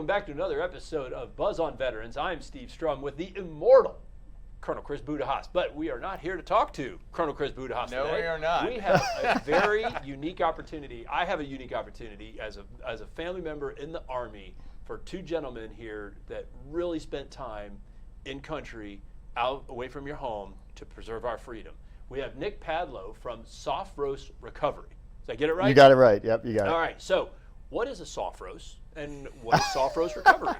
welcome back to another episode of Buzz on Veterans. I'm Steve Strum with the immortal Colonel Chris Budihas, but we are not here to talk to Colonel Chris Budihas today. No, we are not. We have a very unique opportunity. I have a unique opportunity as a family member in the Army for two gentlemen here that really spent time in country, out away from your home to preserve our freedom. We have Nick Padlo from Sophros Recovery. Did I get it right? You got it right. Yep, you got it. All right. So, what is a Sophros, and what is Sophros Recovery?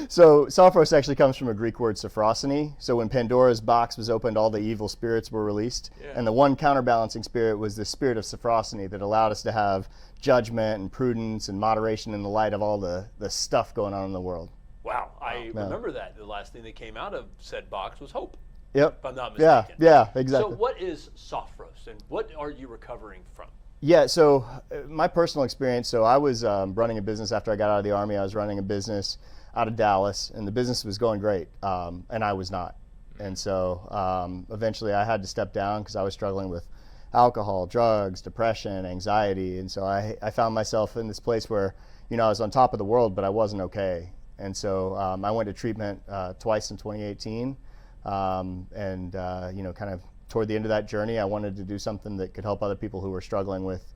So Sophros actually comes from a Greek word sophrosine. So when Pandora's box was opened, all the evil spirits were released. Yeah. And the one counterbalancing spirit was the spirit of sophrosine that allowed us to have judgment and prudence and moderation in the light of all the stuff going on in the world. Wow. I remember that. The last thing that came out of said box was hope. Yep. If I'm not mistaken. Yeah, exactly. So what is Sophros, and what are you recovering from? Yeah, so my personal experience, so I was running a business after I got out of the Army. I was running a business out of Dallas, and the business was going great, and I was not. And so eventually I had to step down because I was struggling with alcohol, drugs, depression, anxiety. And so I found myself in this place where, I was on top of the world, but I wasn't okay. And so I went to treatment twice in 2018, and kind of toward the end of that journey, I wanted to do something that could help other people who were struggling with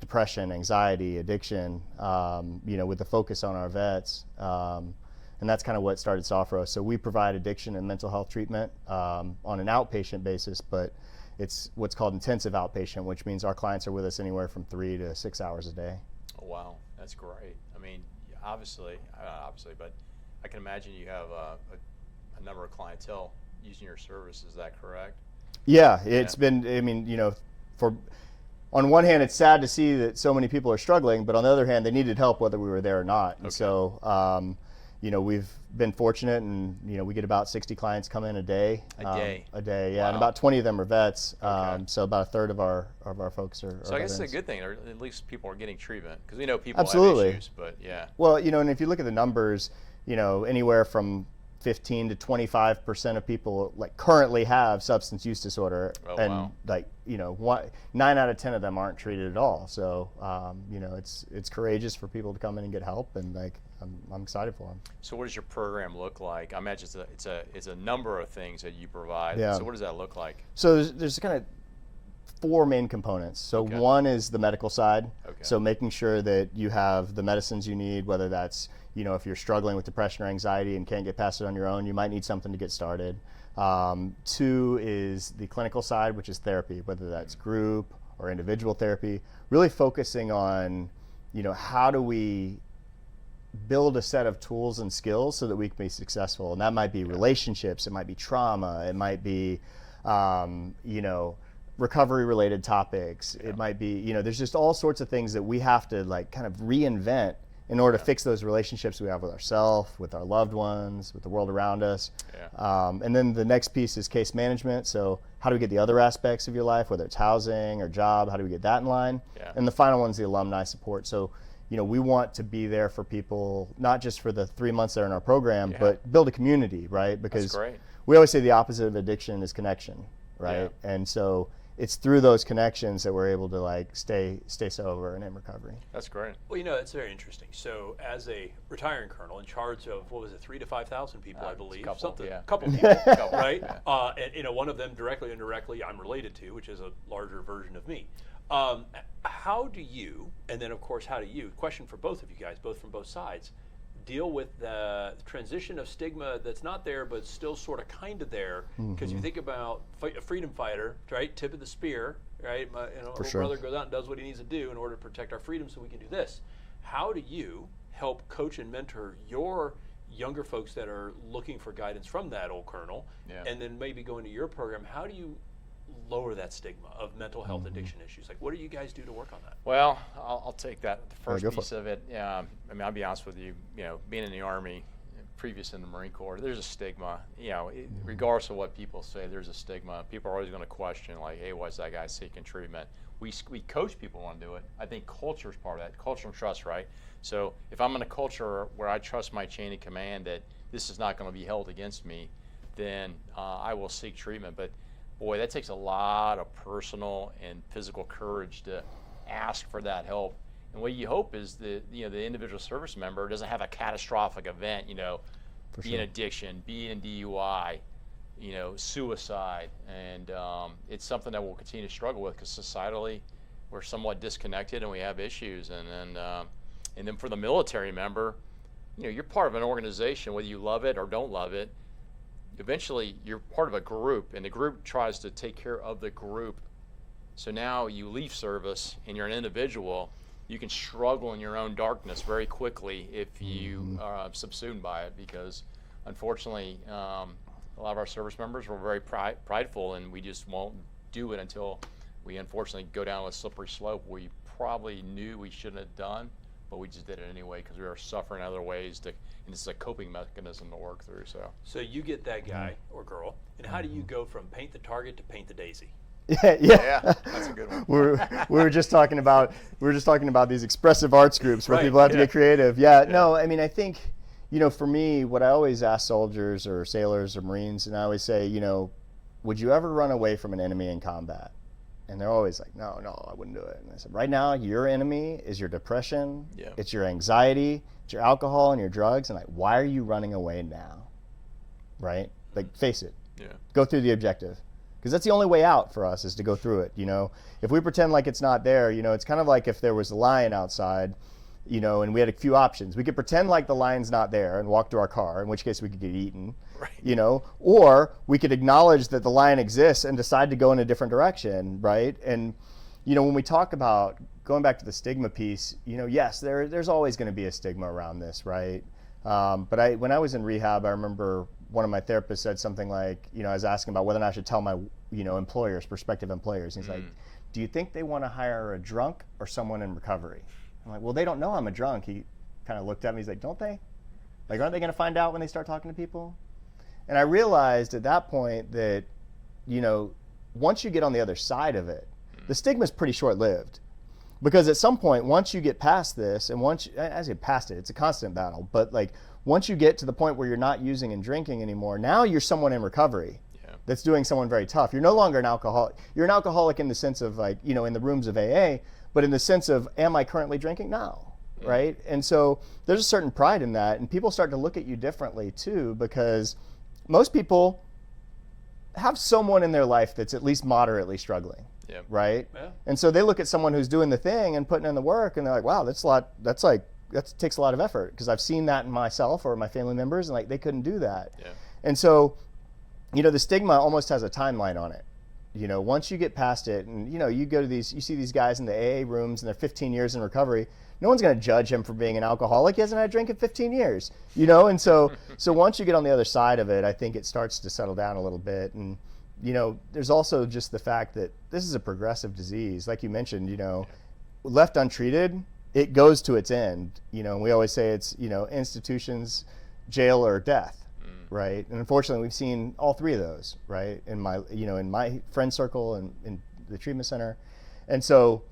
depression, anxiety, addiction, with the focus on our vets. And that's kind of what started Sophros. So we provide addiction and mental health treatment on an outpatient basis, but it's what's called intensive outpatient, which means our clients are with us anywhere from 3 to 6 hours a day. Oh, wow, that's great. I mean, obviously, but I can imagine you have a number of clientele using your service. Is that correct? Yeah, it's been, on one hand, it's sad to see that so many people are struggling, but on the other hand, they needed help whether we were there or not. And so, we've been fortunate, and, we get about 60 clients come in a day. A day, yeah. Wow. And about 20 of them are vets. So about a third of our folks are So I guess it's a good thing, or at least people are getting treatment, because we know people Absolutely. have issues, but yeah. Well, and if you look at the numbers, anywhere from 15 to 25% of people currently have substance use disorder, and wow. 9 out of 10 of them aren't treated at all. So it's courageous for people to come in and get help, and I'm excited for them. So what does your program look like? I imagine it's a number of things that you provide. Yeah. So what does that look like? So there's kind of 4 main components. So one is the medical side. Okay. So making sure that you have the medicines you need, whether that's if you're struggling with depression or anxiety and can't get past it on your own, you might need something to get started. 2 is the clinical side, which is therapy, whether that's group or individual therapy, really focusing on, how do we build a set of tools and skills so that we can be successful. And that might be relationships, it might be trauma, it might be, recovery related topics. It might be, there's just all sorts of things that we have to kind of reinvent in order to fix those relationships we have with ourselves, with our loved ones, with the world around us. Yeah. And then the next piece is case management. So how do we get the other aspects of your life, whether it's housing or job, how do we get that in line? Yeah. And the final one is the alumni support. So, we want to be there for people, not just for the 3 months they're in our program, but build a community, right? Because we always say the opposite of addiction is connection, right? Yeah. And so it's through those connections that we're able to stay sober and in recovery. That's great. Well, it's very interesting. So as a retiring colonel in charge of, 3,000 to 5,000 people, I believe. Couple people, right? And, one of them directly or indirectly I'm related to, which is a larger version of me. How do you, and then of course how do you, question for both of you guys, both from both sides, deal with the transition of stigma that's not there but still sort of kind of there? Because you think about a freedom fighter, right? Tip of the spear, right? My brother goes out and does what he needs to do in order to protect our freedom so we can do this. How do you help coach and mentor your younger folks that are looking for guidance from that old colonel, and then maybe go into your program? How do you lower that stigma of mental health addiction issues? What do you guys do to work on that? Well, I'll take that, the first piece of it. I'll be honest with you, being in the Army, previous in the Marine Corps, there's a stigma. Regardless of what people say, there's a stigma. People are always going to question, hey, why's that guy seeking treatment? We coach people want to do it. I think culture is part of that, culture and trust, right? So if I'm in a culture where I trust my chain of command that this is not going to be held against me, then I will seek treatment. But boy, that takes a lot of personal and physical courage to ask for that help. And what you hope is the individual service member doesn't have a catastrophic event, be an addiction, be in DUI, suicide, and it's something that we'll continue to struggle with because societally we're somewhat disconnected and we have issues. And then for the military member, you're part of an organization, whether you love it or don't love it. Eventually, you're part of a group, and the group tries to take care of the group. So now you leave service, and you're an individual. You can struggle in your own darkness very quickly if you are subsumed by it, because unfortunately, a lot of our service members were very prideful, and we just won't do it until we unfortunately go down a slippery slope we probably knew we shouldn't have done, but we just did it anyway because we were suffering other ways and it's a coping mechanism to work through. So you get that guy or girl, and how do you go from paint the target to paint the daisy? Yeah, that's a good one. we were just talking about these expressive arts groups where people have to get creative. No, I mean, I think, for me, what I always ask soldiers or sailors or Marines, and I always say, would you ever run away from an enemy in combat? And they're always like, no, I wouldn't do it. And I said, right now, your enemy is your depression, it's your anxiety, it's your alcohol and your drugs, and why are you running away now? Right? Face it. Go through the objective. Because that's the only way out for us, is to go through it. If we pretend like it's not there, it's kind of like if there was a lion outside, and we had a few options. We could pretend like the lion's not there and walk to our car, in which case we could get eaten, right. Or we could acknowledge that the lion exists and decide to go in a different direction, right? And, when we talk about going back to the stigma piece, yes, there's always going to be a stigma around this, right? But when I was in rehab, I remember one of my therapists said something like, I was asking about whether or not I should tell my, employers, prospective employers. And he's like, do you think they want to hire a drunk or someone in recovery? I'm like, well, they don't know I'm a drunk. He kind of looked at me. He's like, don't they? Aren't they going to find out when they start talking to people? And I realized at that point that, once you get on the other side of it, the stigma is pretty short-lived. Because at some point, once you get past this, and as you get past it, it's a constant battle. But once you get to the point where you're not using and drinking anymore, now you're someone in recovery that's doing someone very tough. You're no longer an alcoholic. You're an alcoholic in the sense of in the rooms of AA, but in the sense of, am I currently drinking? No, right? And so there's a certain pride in that, and people start to look at you differently too, because most people have someone in their life that's at least moderately struggling, right? Yeah. And so they look at someone who's doing the thing and putting in the work, and they're like, wow, that takes a lot of effort, because I've seen that in myself or my family members, and they couldn't do that. Yeah. And so, the stigma almost has a timeline on it. Once you get past it, and you go to you see these guys in the AA rooms, and they're 15 years in recovery. No one's going to judge him for being an alcoholic. He hasn't had a drink in 15 years, And so once you get on the other side of it, I think it starts to settle down a little bit. And there's also just the fact that this is a progressive disease, like you mentioned. Left untreated, it goes to its end. And we always say it's institutions, jail, or death. Right, and unfortunately, we've seen all three of those, right, in my friend circle and in the treatment center, and so,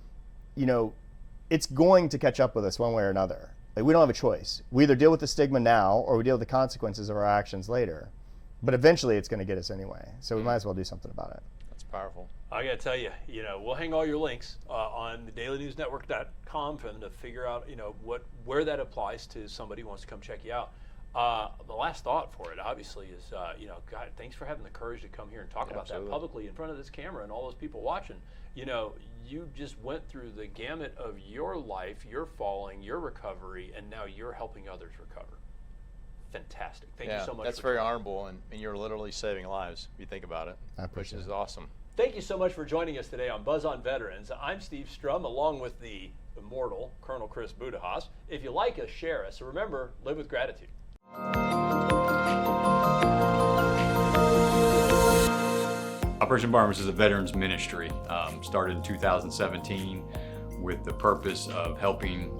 it's going to catch up with us one way or another. We don't have a choice. We either deal with the stigma now, or we deal with the consequences of our actions later. But eventually, it's going to get us anyway. So we might as well do something about it. That's powerful. I got to tell you, we'll hang all your links on the dailynewsnetwork.com for them to figure out, where that applies to somebody who wants to come check you out. The last thought for it, obviously, is, God, thanks for having the courage to come here and talk about that publicly in front of this camera and all those people watching. You just went through the gamut of your life, your falling, your recovery, and now you're helping others recover. Fantastic. Thank you so much. That's very honorable, and you're literally saving lives, if you think about it, which is awesome. Thank you so much for joining us today on Buzz on Veterans. I'm Steve Strum, along with the immortal Colonel Chris Budihas. If you like us, share us. So remember, live with gratitude. Operation Barnabas is a veterans ministry, started in 2017 with the purpose of helping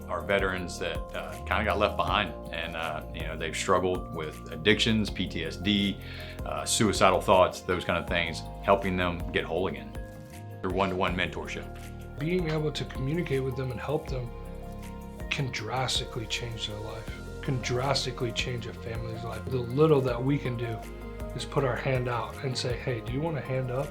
our veterans that kind of got left behind, and they've struggled with addictions, PTSD, suicidal thoughts, those kind of things, helping them get whole again through one-to-one mentorship. Being able to communicate with them and help them can drastically change their life, can drastically change a family's life. The little that we can do is put our hand out and say, hey, do you want a hand up?